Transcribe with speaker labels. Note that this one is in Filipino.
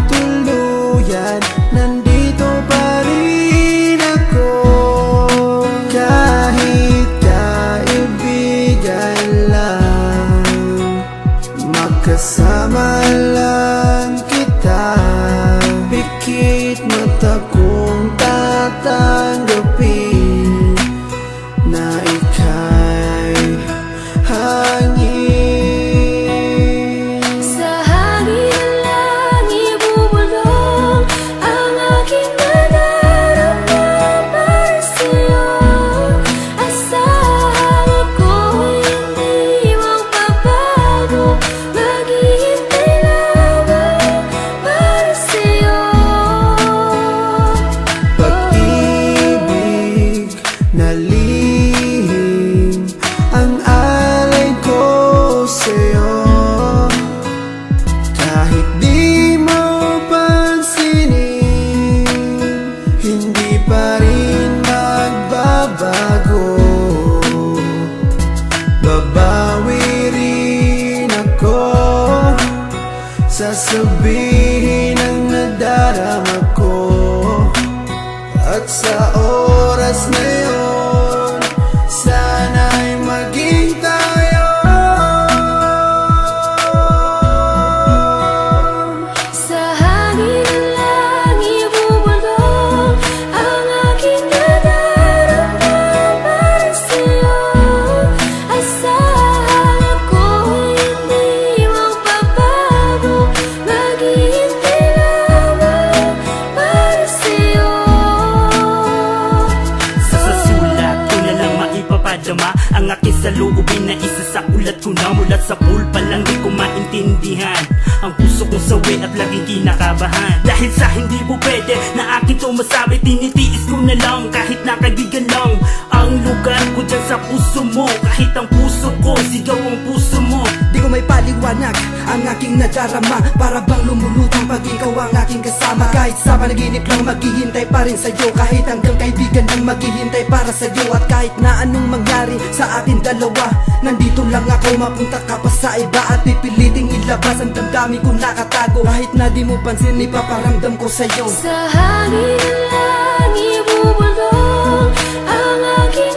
Speaker 1: tuluyan, nandito pa rin ako. Kahit kaibigan lang, magkasama lang kita. Pikit mata kong tatanggapin na ika'y hangin.
Speaker 2: Sa hangin lang ibubulong ang aking nadarama para sa'yo. Asahan ako'y hindi magbabago, maghihintay lamang para sa'yo.
Speaker 1: Pag-ibig na lihim ang alay ko sa'yo. Kahit di mo pansinin, hindi pa rin magbabago. Babawi rin ako, sasabihin ang nadarama ko. At sa oras na yun, sana'y maging tayo.
Speaker 2: Sa hangin lang ibubulong ang aking nadarama para sa'yo. Asahan ako'y hindi magbabago, maghihintay lamang para sa'yo.
Speaker 3: Sa sulat ko na lang maipapadama ang aking saloobin na isa sa ulat ko na. Mula sa pulpa lang di ko maintindihan ang puso kong sawi at laging kinakabahan. Dahil sa hindi po pwede na akin to masabi, tinitiis ko na lang kahit na kaibigan lang ang lugar ko dyan sa puso mo. Kahit ang puso ko, sigaw ang puso mo.
Speaker 4: Di ko may paliwanag ang aking nadarama, para bang lumulutang pag ikaw ang aking kasama. Kahit sa panaginip lang maghihintay pa rin sa'yo, kahit hanggang kaibigan lang maghihintay para sa'yo. At kahit na anong mangyari sa atin dalawa, nandito lang ako, mapunta ka pa sa iba. At pipiliting ilabas ang damdamin ko nakatago, kahit na di mo pansin ipaparamdam ko sa'yo.
Speaker 2: Sa hangin lang ibubulong ang aking